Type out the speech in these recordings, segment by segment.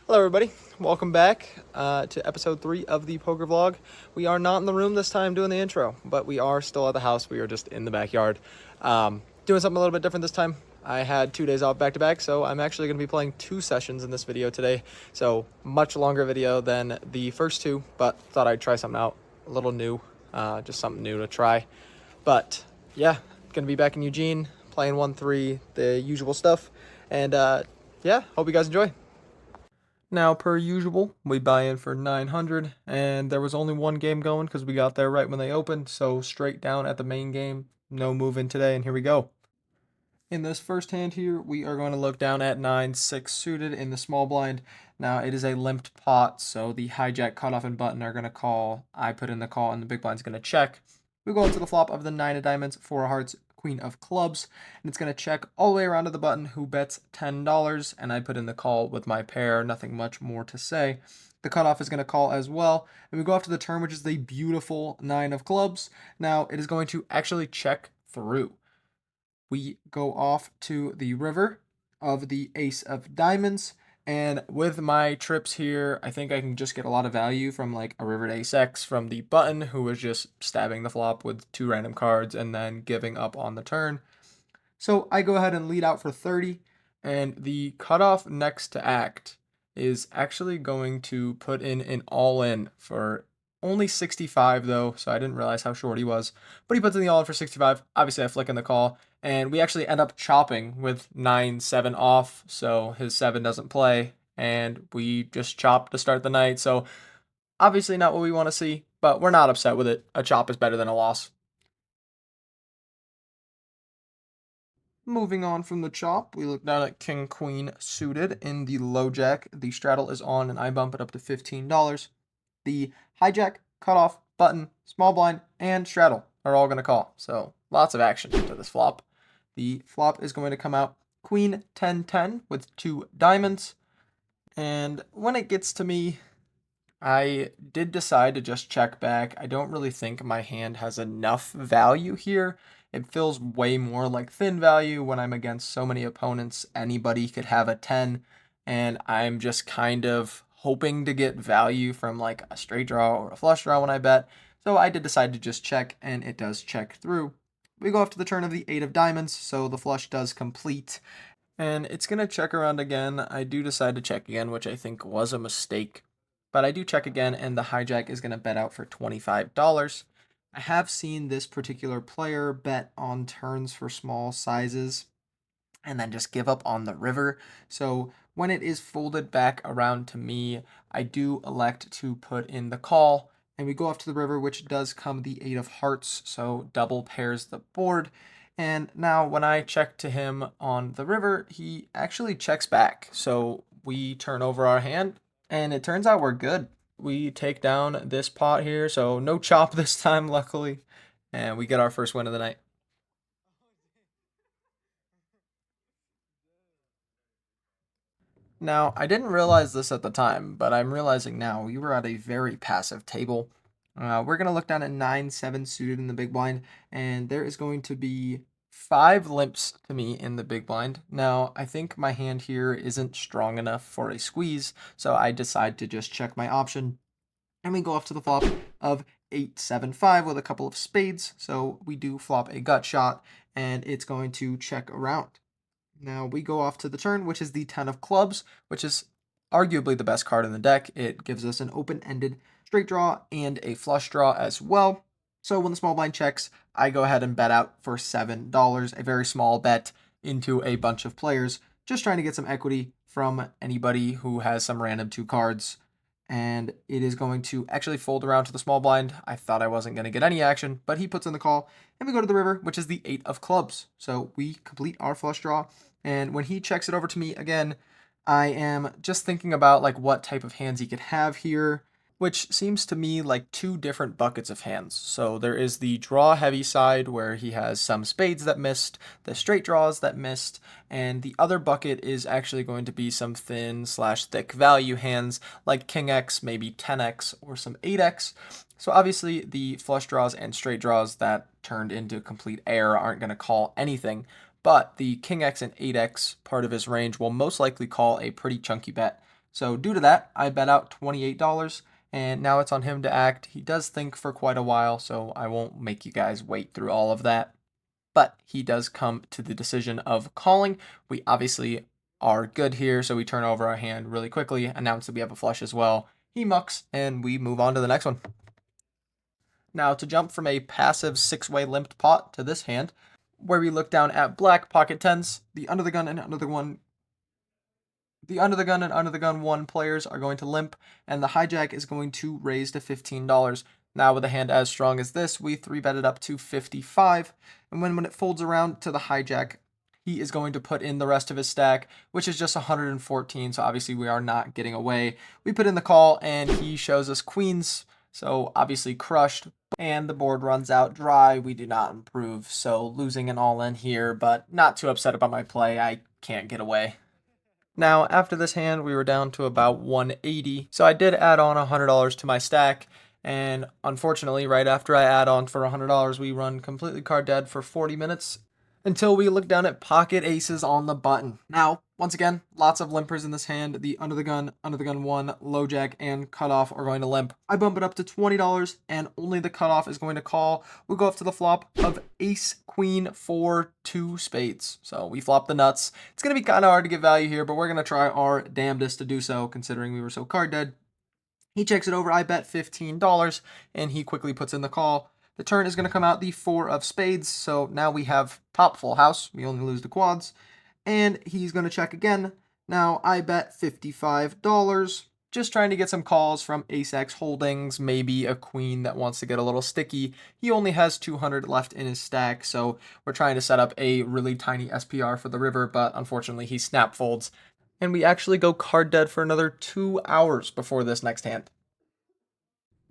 Hello, everybody. Welcome back to episode 3 of the poker vlog. We are not in the room this time doing the intro, but we are still at the house. We are just in the backyard. Doing something a little bit different this time. I had 2 days off back to back, so I'm actually going to be playing 2 sessions in this video today. So, much longer video than the first 2, but thought I'd try something out. A little new, just something new to try. But, yeah, going to be back in Eugene, playing 1-3, the usual stuff. And, yeah, hope you guys enjoy. Now, per usual, we buy in for 900, and there was only one game going because we got there right when they opened, so straight down at the main game, no moving today, and here we go. In this first hand here, we are going to look down at 9-6 suited in the small blind. Now, it is a limped pot, so the hijack, cutoff, and button are going to call. I put in the call, and the big blind's going to check. We go into the flop of the 9 of diamonds, 4 of hearts, queen of clubs, and it's going to check all the way around to the button, who bets $10, and I put in the call with my pair, nothing much more to say. The cutoff is going to call as well, and we go off to the turn, which is the beautiful 9 of clubs. Now, it is going to actually check through. We go off to the river of the ace of diamonds, and with my trips here, I think I can just get a lot of value from like a river to ace X from the button, who was just stabbing the flop with 2 random cards and then giving up on the turn. So I go ahead and lead out for 30, and the cutoff next to act is actually going to put in an all-in for only 65 though, so I didn't realize how short he was. But he puts in the all-in for 65. Obviously, I flick in the call, and we actually end up chopping with 9-7 off, so his 7 doesn't play, and we just chop to start the night. So obviously not what we want to see, but we're not upset with it. A chop is better than a loss. Moving on from the chop, we look down at King Queen suited in the low jack. The straddle is on, and I bump it up to $15. The hijack, cutoff, button, small blind, and straddle are all going to call. So lots of action to this flop. The flop is going to come out Queen 10-10 with 2 diamonds. And when it gets to me, I did decide to just check back. I don't really think my hand has enough value here. It feels way more like thin value when I'm against so many opponents. Anybody could have a 10, and I'm just kind of hoping to get value from like a straight draw or a flush draw when I bet. So I did decide to just check, and it does check through. We go off to the turn of the 8 of diamonds, so the flush does complete. And it's going to check around again. I do decide to check again, which I think was a mistake. But I do check again, and the hijack is going to bet out for $25. I have seen this particular player bet on turns for small sizes and then just give up on the river. So when it is folded back around to me, I do elect to put in the call, and we go off to the river, which does come the 8 of hearts, so double pairs the board. And now when I check to him on the river, he actually checks back. So we turn over our hand, and it turns out we're good. We take down this pot here, so no chop this time, luckily, and we get our first win of the night. Now, I didn't realize this at the time, but I'm realizing now we were at a very passive table. We're going to look down at 9-7 suited in the big blind, and there is going to be 5 limps to me in the big blind. Now, I think my hand here isn't strong enough for a squeeze, so I decide to just check my option, and we go off to the flop of 8-7-5 with a couple of spades, so we do flop a gut shot, and it's going to check around. Now we go off to the turn, which is the 10 of clubs, which is arguably the best card in the deck. It gives us an open-ended straight draw and a flush draw as well. So when the small blind checks, I go ahead and bet out for $7, a very small bet into a bunch of players, just trying to get some equity from anybody who has some random 2 cards. And it is going to actually fold around to the small blind. I thought I wasn't going to get any action, but he puts in the call, and we go to the river, which is the 8 of clubs. So we complete our flush draw. And when he checks it over to me again, I am just thinking about like what type of hands he could have here, which seems to me like 2 different buckets of hands. So there is the draw heavy side where he has some spades that missed, the straight draws that missed, and the other bucket is actually going to be some thin/thick value hands like King X, maybe 10X, or some 8X. So obviously the flush draws and straight draws that turned into complete air aren't going to call anything, but the King X and 8X part of his range will most likely call a pretty chunky bet. So due to that, I bet out $28, and now it's on him to act. He does think for quite a while, so I won't make you guys wait through all of that. But he does come to the decision of calling. We obviously are good here, so we turn over our hand really quickly, announce that we have a flush as well. He mucks, and we move on to the next one. Now, to jump from a passive six-way limped pot to this hand, where we look down at black pocket tens, the under the gun and under the gun one players are going to limp, and the hijack is going to raise to $15. Now, with a hand as strong as this, we 3-bet it up to 55, and when it folds around to the hijack, he is going to put in the rest of his stack, which is just 114, so obviously we are not getting away. We put in the call, and he shows us queens, so obviously crushed, and the board runs out dry. We do not improve, so losing an all-in here, but not too upset about my play. I can't get away. Now, after this hand, we were down to about 180, so I did add on $100 to my stack, and unfortunately, right after I add on for $100, we run completely card dead for 40 minutes until we look down at pocket aces on the button. Now, once again, lots of limpers in this hand. The under the gun one, low jack, and cutoff are going to limp. I bump it up to $20, and only the cutoff is going to call. We go up to the flop of ace, queen, 4, 2 spades. So we flop the nuts. It's going to be kind of hard to get value here, but we're going to try our damnedest to do so, considering we were so card dead. He checks it over. I bet $15, and he quickly puts in the call. The turn is going to come out the 4 of spades, so now we have top full house. We only lose the quads. And he's going to check again. Now I bet $55. Just trying to get some calls from ace-x holdings, maybe a queen that wants to get a little sticky. He only has 200 left in his stack, so we're trying to set up a really tiny SPR for the river, but unfortunately he snap folds. And we actually go card dead for another 2 hours before this next hand.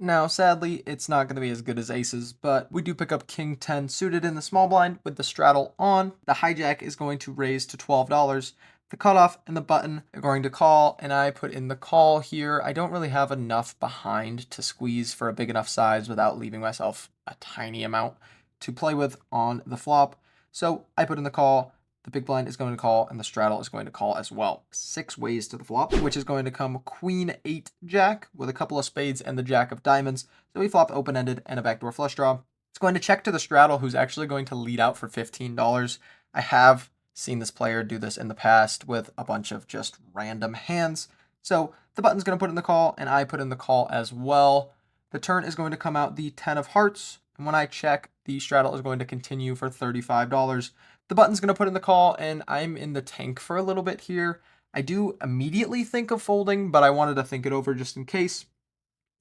Now, sadly, it's not going to be as good as aces, but we do pick up king 10 suited in the small blind with the straddle on. The hijack is going to raise to $12. The cutoff and the button are going to call, and I put in the call here. I don't really have enough behind to squeeze for a big enough size without leaving myself a tiny amount to play with on the flop. So I put in the call. The big blind is going to call, and the straddle is going to call as well. 6 ways to the flop, which is going to come queen 8 jack with a couple of spades and the jack of diamonds. So we flop open-ended and a backdoor flush draw. It's going to check to the straddle, who's actually going to lead out for $15. I have seen this player do this in the past with a bunch of just random hands. So the button's going to put in the call, and I put in the call as well. The turn is going to come out the 10 of hearts, and when I check, the straddle is going to continue for $35. The button's going to put in the call, and I'm in the tank for a little bit here. I do immediately think of folding, but I wanted to think it over just in case.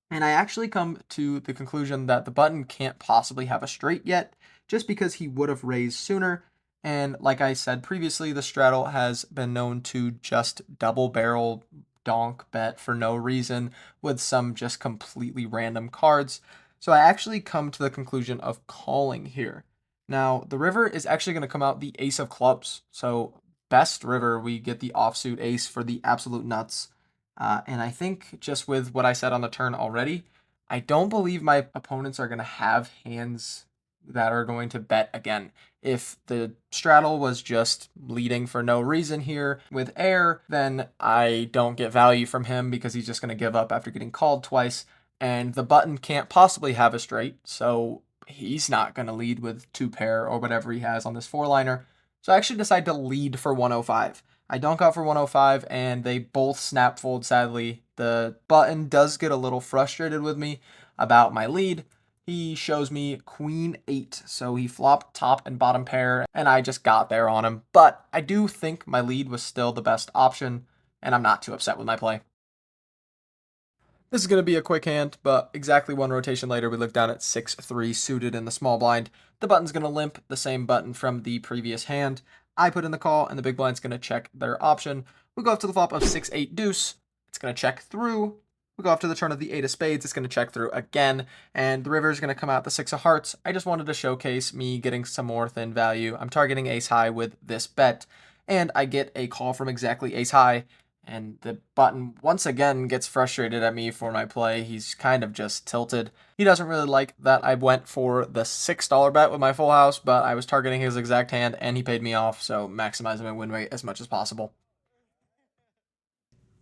And I actually come to the conclusion that the button can't possibly have a straight yet, just because he would have raised sooner. And like I said previously, the straddle has been known to just double barrel donk bet for no reason with some just completely random cards. So I actually come to the conclusion of calling here. Now, the river is actually going to come out the ace of clubs. So best river, we get the offsuit ace for the absolute nuts. And I think just with what I said on the turn already, I don't believe my opponents are going to have hands that are going to bet again. If the straddle was just leading for no reason here with air, then I don't get value from him because he's just going to give up after getting called twice. And the button can't possibly have a straight, so he's not going to lead with 2 pair or whatever he has on this 4-liner. So I actually decide to lead for 105. I donk out for 105, and they both snap fold, sadly. The button does get a little frustrated with me about my lead. He shows me queen 8, so he flopped top and bottom pair, and I just got there on him. But I do think my lead was still the best option, and I'm not too upset with my play. This is going to be a quick hand, but exactly 1 rotation later, we look down at 6-3 suited in the small blind. The button's going to limp, the same button from the previous hand. I put in the call, and the big blind's going to check their option. We go up to the flop of 6-8 deuce. It's going to check through. We go up to the turn of the 8 of spades. It's going to check through again, and the river is going to come out the 6 of hearts. I just wanted to showcase me getting some more thin value. I'm targeting ace high with this bet, and I get a call from exactly ace high. And the button once again gets frustrated at me for my play. He's kind of just tilted. He doesn't really like that I went for the $6 bet with my full house, but I was targeting his exact hand and he paid me off, so maximizing my win rate as much as possible.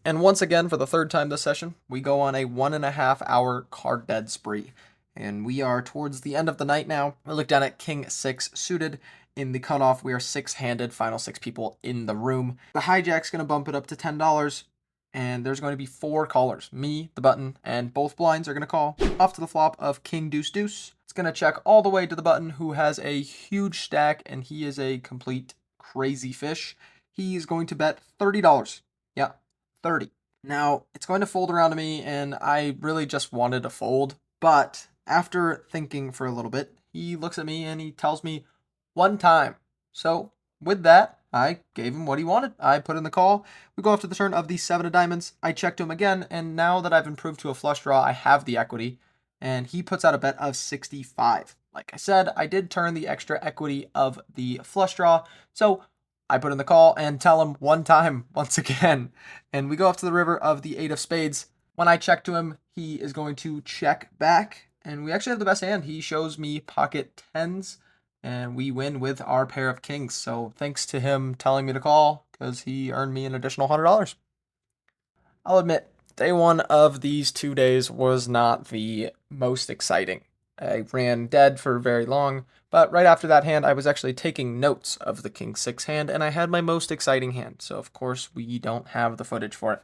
And once again, for the third time this session, we go on a 1.5 hour card dead spree. And we are towards the end of the night now. We look down at King 6 suited. In the cutoff, we are 6-handed, final 6 people in the room. The hijack's going to bump it up to $10. And there's going to be 4 callers. Me, the button, and both blinds are going to call. Off to the flop of King Deuce Deuce. It's going to check all the way to the button, who has a huge stack, and he is a complete crazy fish. He's going to bet $30. Yeah, 30. Now, it's going to fold around to me, and I really just wanted to fold. But after thinking for a little bit, he looks at me and he tells me one time. So with that, I gave him what he wanted. I put in the call. We go after the turn of the 7 of diamonds. I check to him again, and now that I've improved to a flush draw, I have the equity, and he puts out a bet of 65. Like I said, I did turn the extra equity of the flush draw, so I put in the call and tell him one time once again, and we go off to the river of the 8 of spades. When I check to him, he is going to check back, and we actually have the best hand. He shows me pocket 10s, and we win with our pair of kings. So thanks to him telling me to call, because he earned me an additional $100. I'll admit, day 1 of these 2 days was not the most exciting. I ran dead for very long, but right after that hand, I was actually taking notes of the King 6 hand, and I had my most exciting hand. So of course, we don't have the footage for it.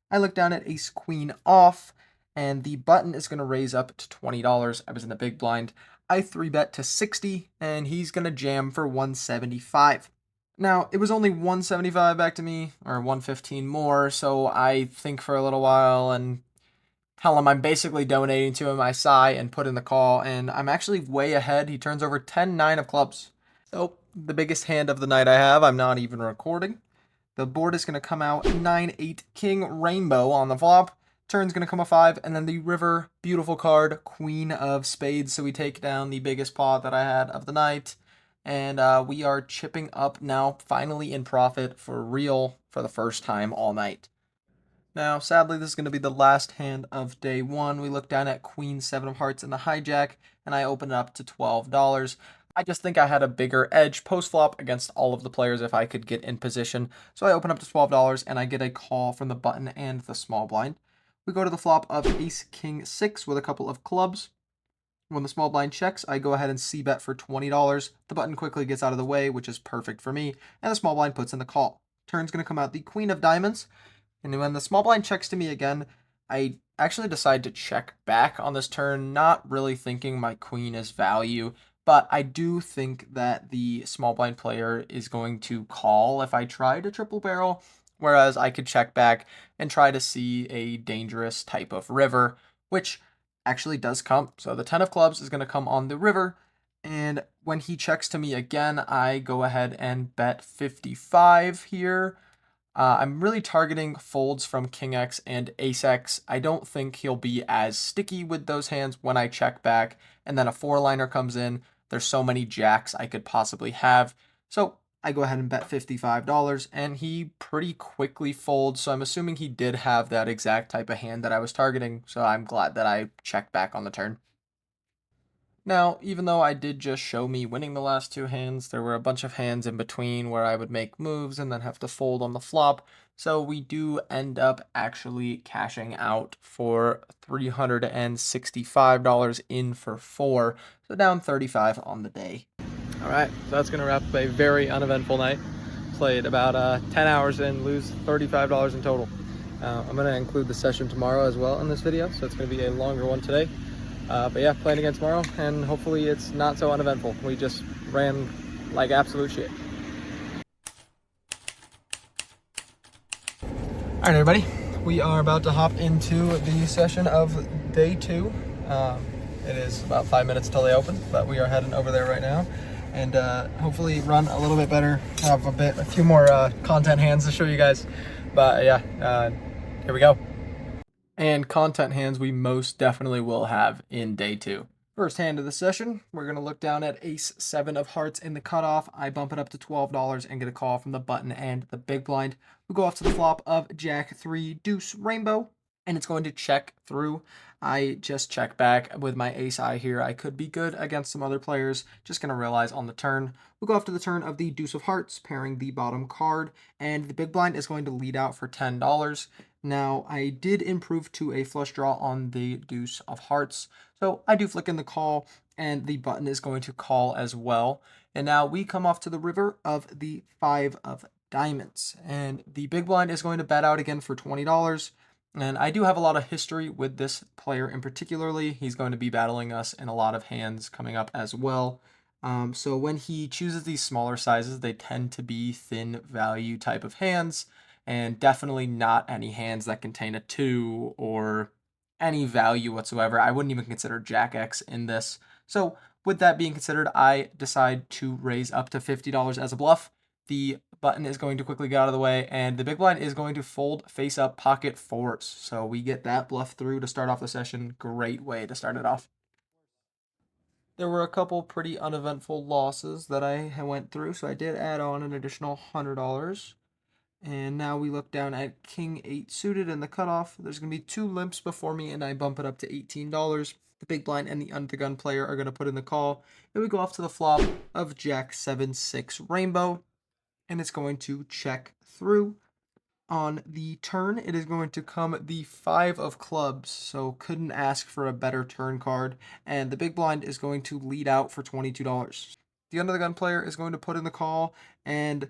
I look down at Ace Queen off, and the button is going to raise up to $20. I was in the big blind. I 3-bet to 60, and he's going to jam for 175. Now, it was only 175 back to me, or 115 more, so I think for a little while and tell him I'm basically donating to him. I sigh and put in the call, and I'm actually way ahead. He turns over 10-9 of clubs. So, the biggest hand of the night I have, I'm not even recording. The board is going to come out 9-8 King Rainbow on the flop. Turn's going to come a 5, and then the river, beautiful card, Queen of Spades. So we take down the biggest pot that I had of the night, and we are chipping up now, finally in profit for real for the first time all night. Now, sadly, this is going to be the last hand of day 1. We look down at Queen 7 of hearts in the hijack, and I open it up to $12. I just think I had a bigger edge post-flop against all of the players if I could get in position. So I open up to $12, and I get a call from the button and the small blind. We go to the flop of Ace King 6 with a couple of clubs. When the small blind checks, I go ahead and c-bet for $20. The button quickly gets out of the way, which is perfect for me, and the small blind puts in the call. Turn's going to come out the Queen of Diamonds, and when the small blind checks to me again, I actually decide to check back on this turn, not really thinking my queen is value, but I do think that the small blind player is going to call if I try to triple barrel, whereas I could check back and try to see a dangerous type of river, which actually does come. So the 10 of clubs is going to come on the river, and when he checks to me again, I go ahead and bet 55 here. I'm really targeting folds from King X and Ace X. I don't think he'll be as sticky with those hands when I check back, and then a 4-liner comes in. There's so many jacks I could possibly have. So I go ahead and bet $55, and he pretty quickly folds, so I'm assuming he did have that exact type of hand that I was targeting, so I'm glad that I checked back on the turn. Now, even though I did just show me winning the last 2 hands, there were a bunch of hands in between where I would make moves and then have to fold on the flop, so we do end up actually cashing out for $365 in for 4, so down 35 on the day. All right, so that's going to wrap up a very uneventful night. Played about 10 hours in, lose $35 in total. I'm going to include the session tomorrow as well in this video, so it's going to be a longer one today. But yeah, playing again tomorrow, and hopefully it's not so uneventful. We just ran like absolute shit. All right, everybody, we are about to hop into the session of day 2. It is about 5 minutes till they open, but we are heading over there right now, and hopefully run a little bit better, have a few more content hands to show you guys. But yeah, here we go. And content hands we most definitely will have in day 2. First hand of the session, we're going to look down at Ace 7 of hearts in the cutoff. I bump it up to $12 and get a call from the button and the big blind. We go off to the flop of Jack 3 Deuce Rainbow, and it's going to check through. I just check back with my ace high here. I could be good against some other players. Just going to realize on the turn. We go off to the turn of the Deuce of Hearts, pairing the bottom card, and the big blind is going to lead out for $10. Now, I did improve to a flush draw on the deuce of hearts. So I do flick in the call, and the button is going to call as well. And now we come off to the river of the five of diamonds. And the big blind is going to bet out again for $20. And I do have a lot of history with this player in particularly. He's going to be battling us in a lot of hands coming up as well. So when he chooses these smaller sizes, they tend to be thin value type of hands, and definitely not any hands that contain a 2 or any value whatsoever. I wouldn't even consider Jack X in this. So with that being considered, I decide to raise up to $50 as a bluff. The button is going to quickly get out of the way, and the big blind is going to fold face up pocket fours. So we get that bluff through to start off the session. Great way to start it off. There were a couple pretty uneventful losses that I went through, so I did add on an additional $100. And now we look down at King 8 suited in the cutoff. There's going to be 2 limps before me, and I bump it up to $18. The big blind and the under the gun player are going to put in the call. And we go off to the flop of Jack 7-6 rainbow, and it's going to check through. On the turn, it is going to come the 5 of clubs, so couldn't ask for a better turn card. And the big blind is going to lead out for $22. The under the gun player is going to put in the call, and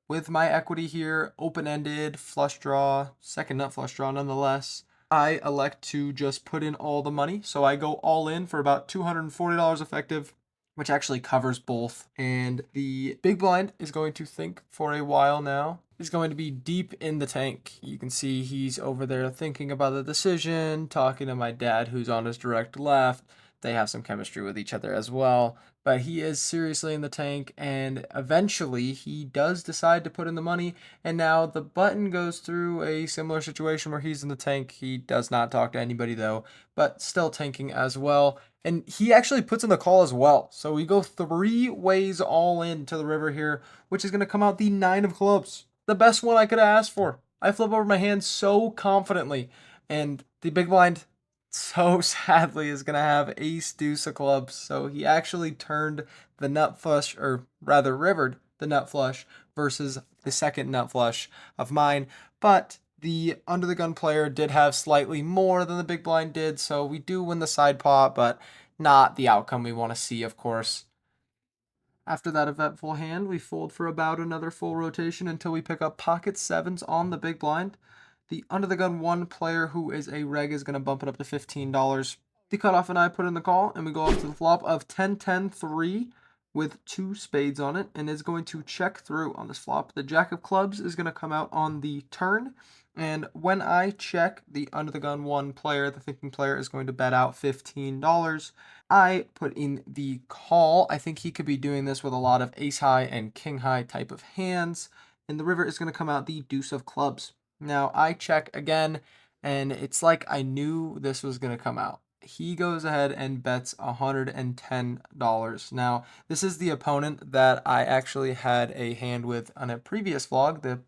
with my equity here, open-ended, flush draw, second nut flush draw nonetheless, I elect to just put in all the money. So I go all in for about $240 effective, which actually covers both. And the big blind is going to think for a while now. He's going to be deep in the tank. You can see he's over there thinking about the decision, talking to my dad who's on his direct left. They have some chemistry with each other as well, but he is seriously in the tank, and eventually he does decide to put in the money, and now the button goes through a similar situation where he's in the tank. He does not talk to anybody though, but still tanking as well, and he actually puts in the call as well. So we go 3 ways all in to the river here, which is going to come out the 9 of clubs. The best one I could have asked for. I flip over my hand so confidently, and the big blind so sadly is going to have ace deuce of clubs. So he actually turned the nut flush, or rather rivered the nut flush versus the second nut flush of mine. But the under the gun player did have slightly more than the big blind did, so we do win the side pot, but not the outcome we want to see, of course. After that eventful hand, we fold for about another full rotation until we pick up pocket sevens on the big blind. The under the gun 1 player, who is a reg, is going to bump it up to $15. The cutoff and I put in the call, and we go off to the flop of 10-10-3 with 2 spades on it, and is going to check through on this flop. The jack of clubs is going to come out on the turn, and when I check, the under the gun 1 player, the thinking player, is going to bet out $15. I put in the call. I think he could be doing this with a lot of ace high and king high type of hands, and the river is going to come out the deuce of clubs. Now I check again, and it's like I knew this was going to come out. He goes ahead and bets $110. Now, this is the opponent that I actually had a hand with on a previous vlog. The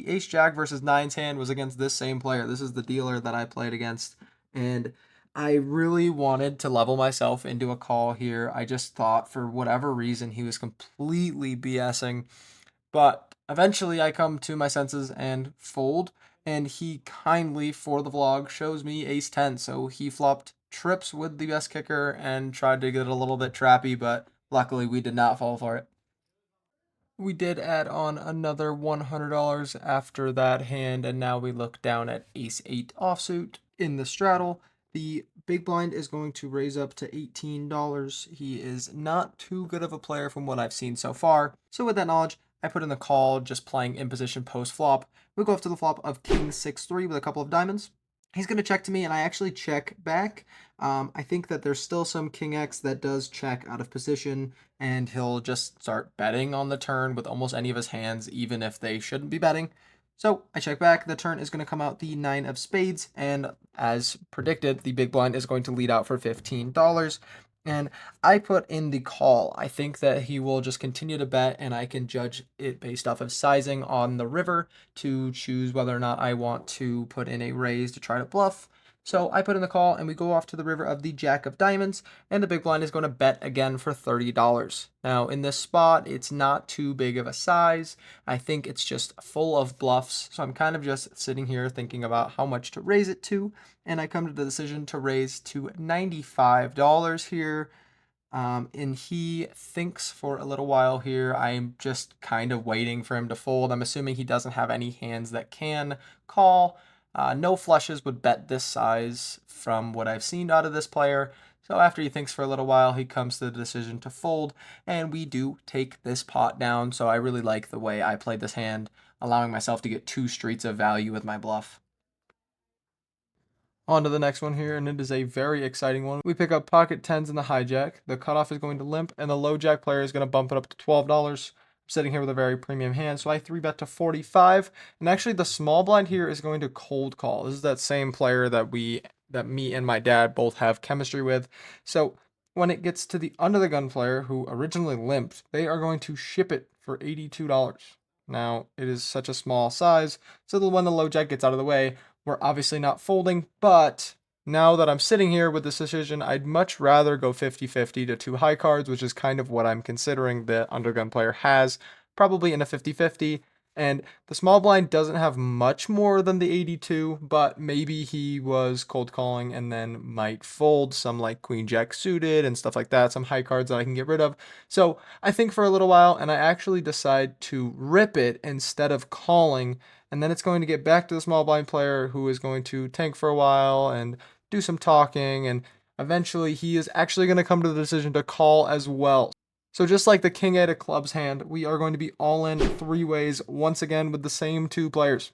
ace jack versus nines hand was against this same player. This is the dealer that I played against, and I really wanted to level myself into a call here. I just thought for whatever reason he was completely BSing, but eventually I come to my senses and fold, and he kindly, for the vlog, shows me ace 10. So he flopped trips with the best kicker and tried to get it a little bit trappy, but luckily we did not fall for it. We did add on another $100 after that hand, and now we look down at ace 8 offsuit in the straddle. The big blind is going to raise up to $18. He is not too good of a player from what I've seen so far. So with that knowledge, I put in the call, just playing in position post flop. We go off to the flop of king 6-3 with a couple of diamonds. He's going to check to me, and I actually check back. I think that there's still some king X that does check out of position, and he'll just start betting on the turn with almost any of his hands, even if they shouldn't be betting. So I check back. The turn is going to come out the 9 of spades, and as predicted, the big blind is going to lead out for $15. And I put in the call. I think that he will just continue to bet, and I can judge it based off of sizing on the river to choose whether or not I want to put in a raise to try to bluff. So I put in the call and we go off to the river of the Jack of Diamonds, and the big blind is going to bet again for $30. Now in this spot, it's not too big of a size. I think it's just full of bluffs. So I'm kind of just sitting here thinking about how much to raise it to, and I come to the decision to raise to $95 here. And he thinks for a little while here. I'm just kind of waiting for him to fold. I'm assuming he doesn't have any hands that can call. No flushes would bet this size from what I've seen out of this player. So after he thinks for a little while, he comes to the decision to fold, and we do take this pot down. So I really like the way I played this hand, allowing myself to get 2 streets of value with my bluff. On to the next one here, and it is a very exciting one. We pick up pocket tens in the hijack. The cutoff is going to limp, and the low jack player is going to bump it up to $12. I'm sitting here with a very premium hand, so I 3-bet to 45. And actually, the small blind here is going to cold call. This is that same player that me and my dad both have chemistry with. So when it gets to the under the gun player who originally limped, they are going to ship it for $82. Now, it is such a small size, so that when the low jack gets out of the way, we're obviously not folding, but now that I'm sitting here with this decision, I'd much rather go 50-50 to 2 high cards, which is kind of what I'm considering the undergun player has, probably in a 50-50. And the small blind doesn't have much more than the 82, but maybe he was cold calling and then might fold some like queen jack suited and stuff like that, some high cards that I can get rid of. So I think for a little while, and I actually decide to rip it instead of calling, and then it's going to get back to the small blind player who is going to tank for a while and do some talking, and eventually he is actually going to come to the decision to call as well. So just like the king eight of clubs hand, we are going to be all in 3 ways once again with the same 2 players.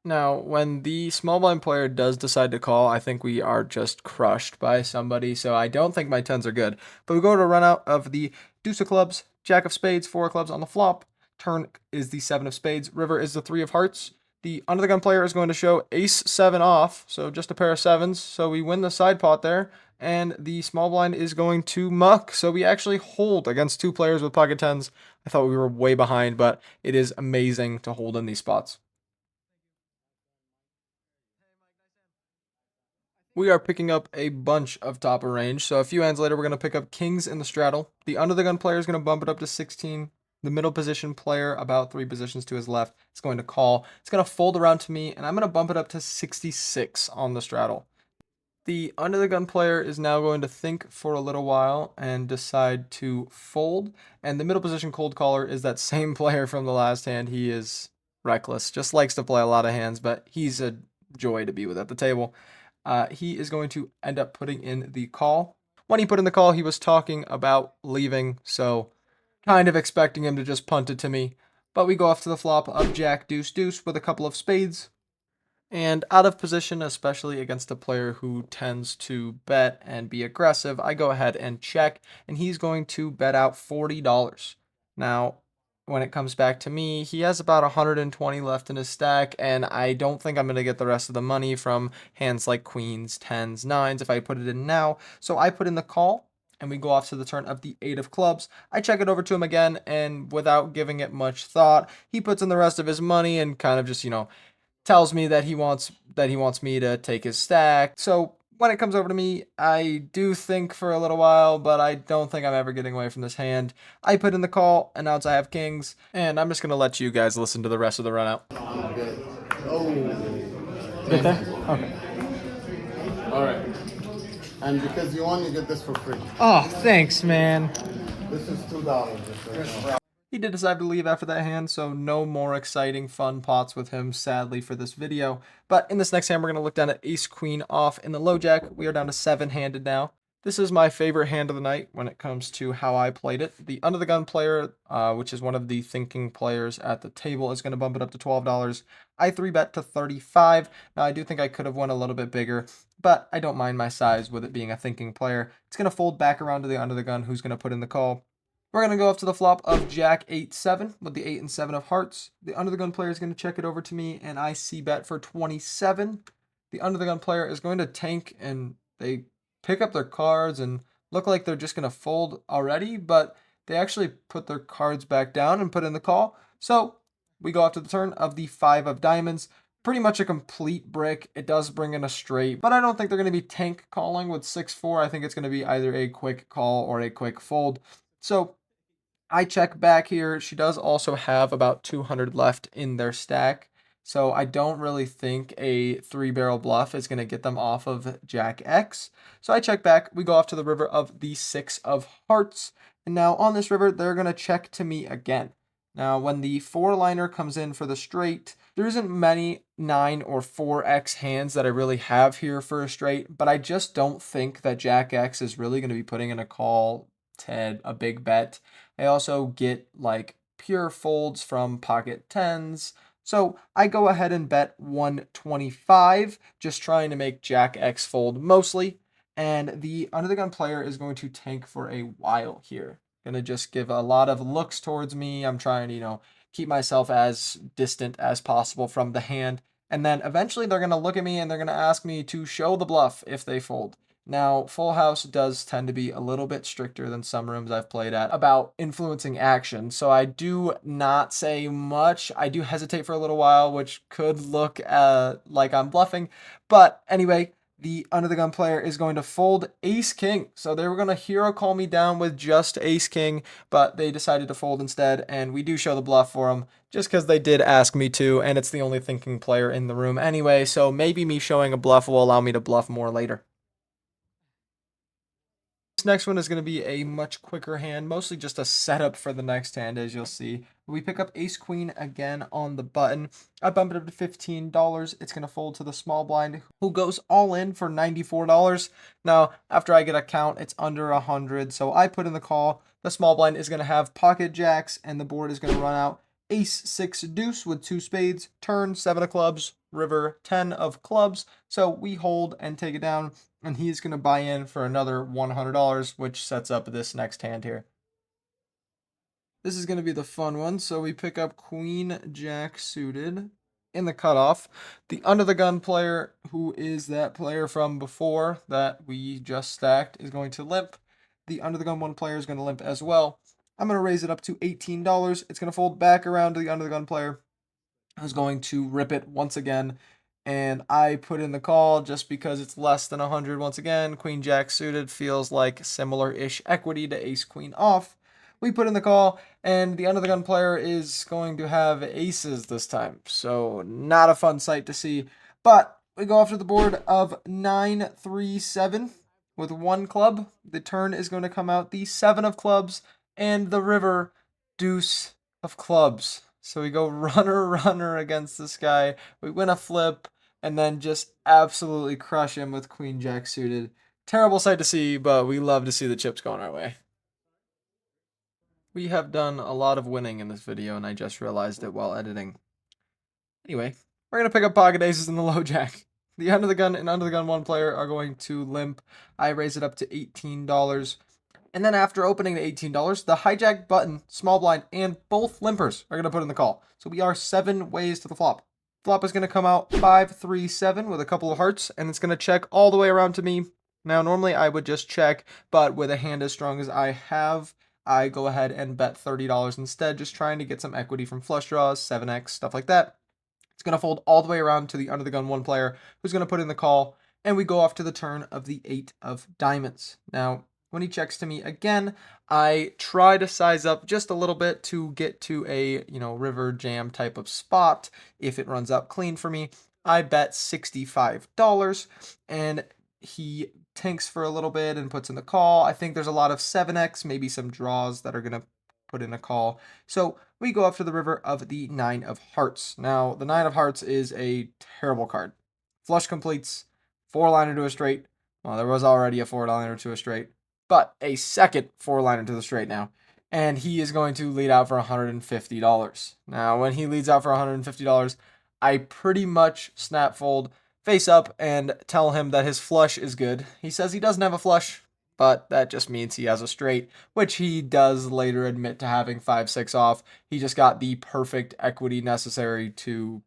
Now, when the small blind player does decide to call, I think we are just crushed by somebody, so I don't think my 10s are good. But we go to a run out of the deuce of clubs, jack of spades, 4 of clubs on the flop. Turn is the 7 of spades. River is the 3 of hearts. The under the gun player is going to show ace 7 off, so just a pair of 7s. So we win the side pot there, and the small blind is going to muck. So we actually hold against 2 players with pocket 10s. I thought we were way behind, but it is amazing to hold in these spots. We are picking up a bunch of top of range. So a few hands later, we're going to pick up kings in the straddle. The under the gun player is going to bump it up to 16. The middle position player, about 3 positions to his left, is going to call. It's going to fold around to me, and I'm going to bump it up to 66 on the straddle. The under the gun player is now going to think for a little while and decide to fold. And the middle position cold caller is that same player from the last hand. He is reckless, just likes to play a lot of hands, but he's a joy to be with at the table. He is going to end up putting in the call. When he put in the call, he was talking about leaving, so kind of expecting him to just punt it to me. But we go off to the flop of jack, deuce, deuce with a couple of spades. And out of position, especially against a player who tends to bet and be aggressive, I go ahead and check, and he's going to bet out $40. Now, when it comes back to me, he has about 120 left in his stack, and I don't think I'm going to get the rest of the money from hands like queens, tens, nines if I put it in now. So I put in the call, and we go off to the turn of the 8 of clubs. I check it over to him again, and without giving it much thought, he puts in the rest of his money and kind of just, tells me that he wants me to take his stack. So when it comes over to me, I do think for a little while, but I don't think I'm ever getting away from this hand. I put in the call, and now I have kings, and I'm just going to let you guys listen to the rest of the run out. Oh, Get there? Okay. all right. And because you won, you get this for free. Oh, thanks, man. This is $2 just right now. He did decide to leave after that hand, so no more exciting fun pots with him, sadly, for this video. But in this next hand, we're going to look down at ace-queen off in the low jack. We are down to 7-handed now. This is my favorite hand of the night when it comes to how I played it. The under the gun player, which is one of the thinking players at the table, is going to bump it up to $12. I 3-bet to 35. Now, I do think I could have won a little bit bigger, but I don't mind my size with it being a thinking player. It's going to fold back around to the under the gun, who's going to put in the call. We're going to go up to the flop of jack 8-7 with the 8 and 7 of hearts. The under the gun player is going to check it over to me, and I c-bet for 27. The under the gun player is going to tank, and they pick up their cards and look like they're just going to fold already, but they actually put their cards back down and put in the call. So we go off to the turn of the 5 of diamonds. pretty much a complete brick. It does bring in a straight, but I don't think they're going to be tank calling with 6-4. I think it's going to be either a quick call or a quick fold. So I check back here. She does also have about 200 left in their stack. So I don't really think a 3-barrel bluff is going to get them off of Jack X. So I check back. We go off to the river of the 6 of hearts. And now on this river, they're going to check to me again. Now, when the 4-liner comes in for the straight, there isn't many 9 or 4x hands that I really have here for a straight, but I just don't think that Jack X is really going to be putting in a call to a big bet. I also get like pure folds from pocket tens. So I go ahead and bet 125, just trying to make Jack X fold mostly. And the under the gun player is going to tank for a while here. Gonna just give a lot of looks towards me. I'm trying to, keep myself as distant as possible from the hand. And then eventually they're gonna look at me and they're gonna ask me to show the bluff if they fold. Now, Full House does tend to be a little bit stricter than some rooms I've played at about influencing action, so I do not say much. I do hesitate for a little while, which could look like I'm bluffing, but anyway, the under the gun player is going to fold Ace King. So they were going to hero call me down with just Ace King, but they decided to fold instead, and we do show the bluff for them just because they did ask me to, and it's the only thinking player in the room anyway, so maybe me showing a bluff will allow me to bluff more later. This next one is going to be a much quicker hand, mostly just a setup for the next hand, as you'll see. We pick up Ace Queen again on the button. I bump it up to $15. It's going to fold to the small blind, who goes all in for $94. Now, after I get a count, it's under 100, so I put in the call. The small blind is going to have pocket jacks, and the board is going to run out Ace 6 deuce with 2 spades, turn 7 of clubs, river 10 of clubs. So we hold and take it down, and he's going to buy in for another $100, which sets up this next hand here. This is going to be the fun one. So we pick up Queen Jack suited in the cutoff. The under the gun player, who is that player from before that we just stacked, is going to limp. The under the gun 1 player is going to limp as well. I'm going to raise it up to $18. It's going to fold back around to the under the gun player, who's going to rip it once again. And I put in the call just because it's less than 100 once again. Queen Jack suited feels like similar-ish equity to Ace Queen off. We put in the call, and the under the gun player is going to have aces this time. So not a fun sight to see. But we go off to the board of 9-3-7 with 1 club. The turn is going to come out the 7 of clubs and the river deuce of clubs. So we go runner against this guy. We win a flip and then just absolutely crush him with Queen Jack suited. Terrible sight to see, but we love to see the chips going our way. We have done a lot of winning in this video, and I just realized it while editing. Anyway, we're going to pick up pocket aces in the low jack. The under the gun and under the gun 1 player are going to limp. I raise it up to $18. And then after opening to $18, the hijack button, small blind, and both limpers are going to put in the call. So we are 7 ways to the flop. Flop is going to come out 5-3-7 with a couple of hearts, and it's going to check all the way around to me. Now, normally I would just check, but with a hand as strong as I have, I go ahead and bet $30 instead, just trying to get some equity from flush draws, 7x, stuff like that. It's going to fold all the way around to the under the gun 1 player, who's going to put in the call, and we go off to the turn of the 8 of diamonds. Now, when he checks to me again, I try to size up just a little bit to get to a, river jam type of spot. If it runs out clean for me, I bet $65, and he tanks for a little bit and puts in the call. I think there's a lot of 7x, maybe some draws that are going to put in a call. So we go up to the river of the 9 of hearts. Now, the 9 of hearts is a terrible card. Flush completes, 4-liner to a straight. Well, there was already a 4-liner to a straight, but a second 4-liner to the straight now. And he is going to lead out for $150. Now, when he leads out for $150, I pretty much snap fold, face up, and tell him that his flush is good. He says he doesn't have a flush, but that just means he has a straight, which he does later admit to having 5-6 off. He just got the perfect equity necessary to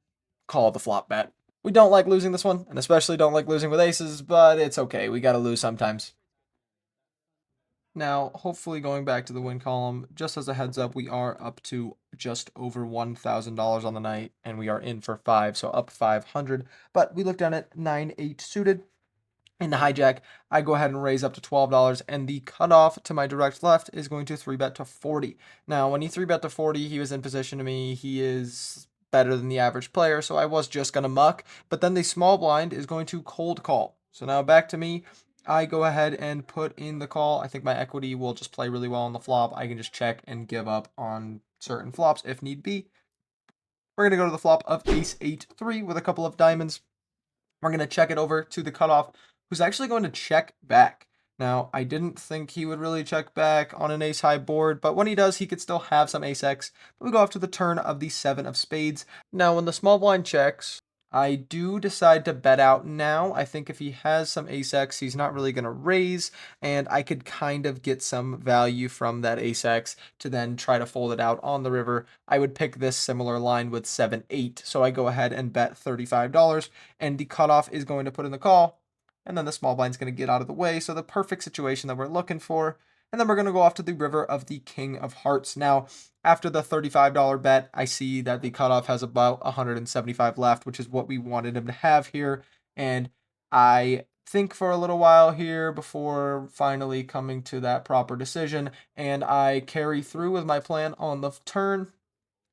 call the flop bet. We don't like losing this one, and especially don't like losing with aces, but it's okay. We got to lose sometimes. Now, hopefully going back to the win column, just as a heads up, we are up to just over $1,000 on the night, and we are in for 5, so up 500. But we look down at 9-8 suited. In the hijack, I go ahead and raise up to $12, and the cutoff to my direct left is going to 3-bet to 40. Now, when he 3-bet to 40, he was in position to me. He is better than the average player, so I was just going to muck. But then the small blind is going to cold call. So now back to me. I go ahead and put in the call. I think my equity will just play really well on the flop. I can just check and give up on certain flops if need be. We're going to go to the flop of ace-8-3 with a couple of diamonds. We're going to check it over to the cutoff, who's actually going to check back. Now, I didn't think he would really check back on an ace-high board, but when he does, he could still have some ace-x. We go off to the turn of the 7 of spades. Now, when the small blind checks, I do decide to bet out now. I think if he has some ace-x, he's not really going to raise, and I could kind of get some value from that ace-x to then try to fold it out on the river. I would pick this similar line with 7-8, so I go ahead and bet $35, and the cutoff is going to put in the call, and then the small blind's going to get out of the way, so the perfect situation that we're looking for. And then we're going to go off to the river of the King of Hearts. Now, after the $35 bet, I see that the cutoff has about 175 left, which is what we wanted him to have here. And I think for a little while here before finally coming to that proper decision, and I carry through with my plan on the turn,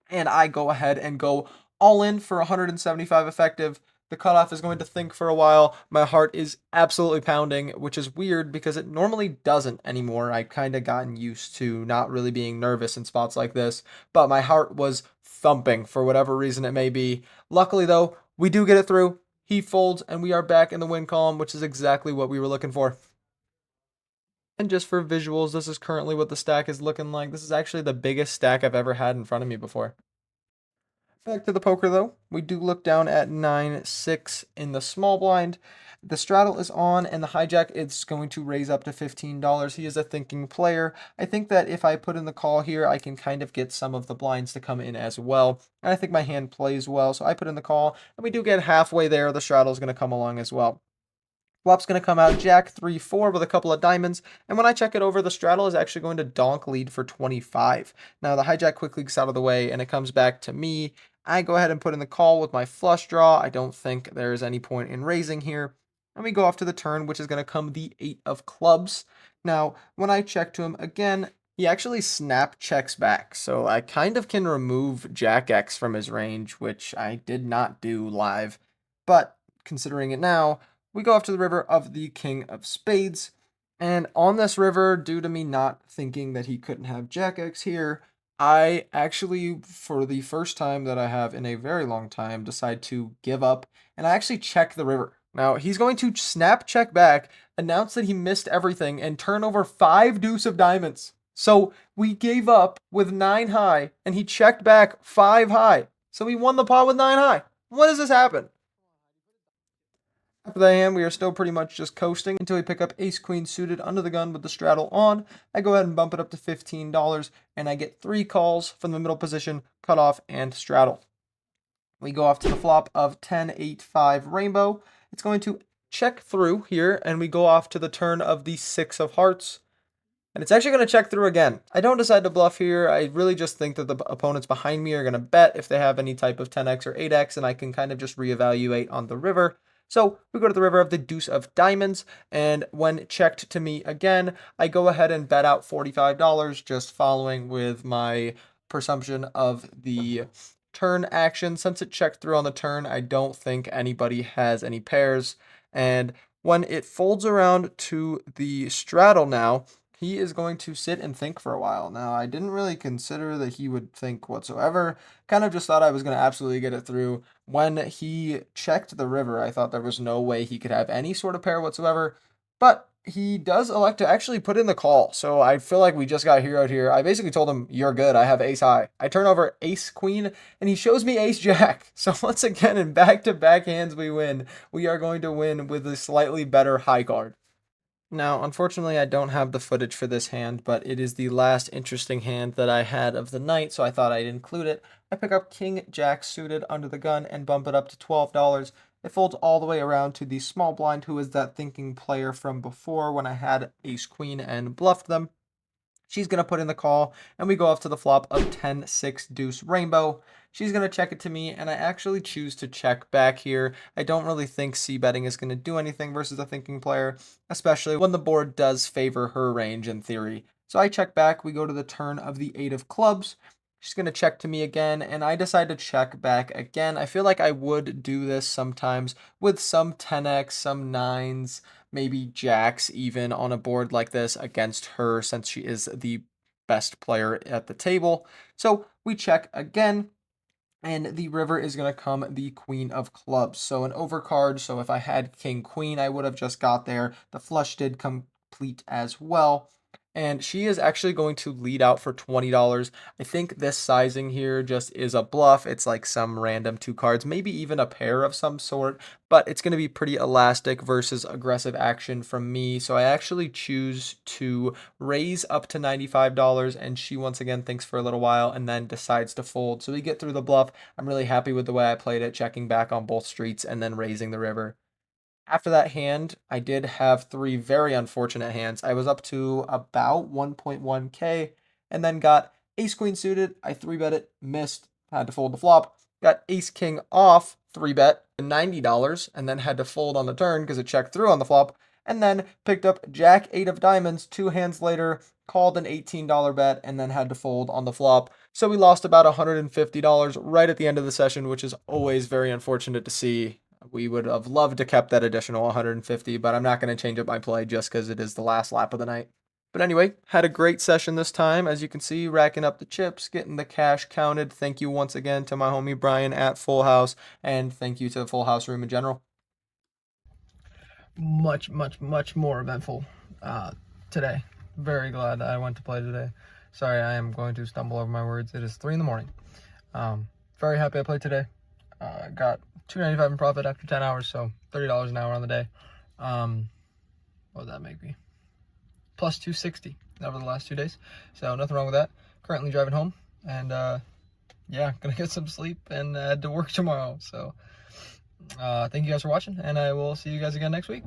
and I go ahead and go all in for 175 effective. The cutoff is going to think for a while. My heart is absolutely pounding, which is weird because it normally doesn't anymore. I've kind of gotten used to not really being nervous in spots like this, but my heart was thumping for whatever reason it may be. Luckily, though, we do get it through. He folds, and we are back in the win column, which is exactly what we were looking for. And just for visuals, this is currently what the stack is looking like. This is actually the biggest stack I've ever had in front of me before. Back to the poker, though. We do look down at 9-6 in the small blind. The straddle is on, and the hijack is going to raise up to $15. He is a thinking player. I think that if I put in the call here, I can kind of get some of the blinds to come in as well. And I think my hand plays well, so I put in the call, and we do get halfway there. The straddle is going to come along as well. Flop's going to come out Jack 3-4 with a couple of diamonds, and when I check it over, the straddle is actually going to donk lead for 25. Now, the hijack quickly gets out of the way, and it comes back to me. I go ahead and put in the call with my flush draw. I don't think there's any point in raising here. And we go off to the turn, which is going to come the 8 of clubs. Now, when I check to him again, he actually snap checks back, so I kind of can remove Jack X from his range, which I did not do live. But considering it now, we go off to the river of the King of Spades. And on this river, due to me not thinking that he couldn't have Jack X here, I actually, for the first time that I have in a very long time, decide to give up, and I actually check the river. Now, he's going to snap check back, announce that he missed everything, and turn over 5 deuce of diamonds. So we gave up with 9 high, and he checked back 5 high. So he won the pot with 9 high. When does this happen? After that hand, we are still pretty much just coasting until we pick up ace-queen suited under the gun with the straddle on. I go ahead and bump it up to $15, and I get 3 calls from the middle position, cutoff, and straddle. We go off to the flop of 10-8-5 rainbow. It's going to check through here, and we go off to the turn of the 6 of hearts. And it's actually going to check through again. I don't decide to bluff here. I really just think that the opponents behind me are going to bet if they have any type of 10x or 8x, and I can kind of just reevaluate on the river. So we go to the river of the deuce of diamonds, and when checked to me again, I go ahead and bet out $45, just following with my presumption of the turn action. Since it checked through on the turn, I don't think anybody has any pairs. And when it folds around to the straddle now, he is going to sit and think for a while. Now, I didn't really consider that he would think whatsoever. Kind of just thought I was going to absolutely get it through. When he checked the river, I thought there was no way he could have any sort of pair whatsoever. But he does elect to actually put in the call. So I feel like we just got heroed here. I basically told him, you're good. I have ace high. I turn over ace queen, and he shows me ace jack. So once again, in back-to-back hands, we win. We are going to win with a slightly better high card. Now, unfortunately, I don't have the footage for this hand, but it is the last interesting hand that I had of the night, so I thought I'd include it. I pick up King Jack suited under the gun and bump it up to $12. It folds all the way around to the small blind, who is that thinking player from before when I had ace queen and bluffed them. She's going to put in the call, and we go off to the flop of 10-6 deuce rainbow. She's going to check it to me, and I actually choose to check back here. I don't really think c-betting is going to do anything versus a thinking player, especially when the board does favor her range in theory. So I check back. We go to the turn of the 8 of clubs. She's going to check to me again, and I decide to check back again. I feel like I would do this sometimes with some 10x, some 9s, maybe jacks even on a board like this against her, since she is the best player at the table. So we check again, and the river is going to come the queen of clubs. So an overcard. So if I had king queen, I would have just got there. The flush did complete as well. And she is actually going to lead out for $20. I think this sizing here just is a bluff. It's like some random 2 cards, maybe even a pair of some sort, but it's going to be pretty elastic versus aggressive action from me. So I actually choose to raise up to $95, and she once again thinks for a little while and then decides to fold. So we get through the bluff. I'm really happy with the way I played it, checking back on both streets and then raising the river. After that hand, I did have 3 very unfortunate hands. I was up to about 1.1k and then got ace queen suited. I 3-bet it, missed, had to fold the flop. Got ace king off, 3-bet, $90, and then had to fold on the turn because it checked through on the flop. And then picked up jack 8 of diamonds 2 hands later, called an $18 bet, and then had to fold on the flop. So we lost about $150 right at the end of the session, which is always very unfortunate to see. We would have loved to kept that additional 150, but I'm not going to change up my play just because it is the last lap of the night. But anyway, had a great session this time. As you can see, racking up the chips, getting the cash counted. Thank you once again to my homie Brian at Full House, and thank you to the Full House room in general. Much more eventful today. Very glad that I went to play today. Sorry, I am going to stumble over my words. It is 3 in the morning. Very happy I played today. Got $2.95 in profit after 10 hours, so $30 an hour on the day. What would that make me? Plus 260 over the last 2 days. So nothing wrong with that. Currently driving home, and yeah, gonna get some sleep and head to work tomorrow. So thank you guys for watching, and I will see you guys again next week.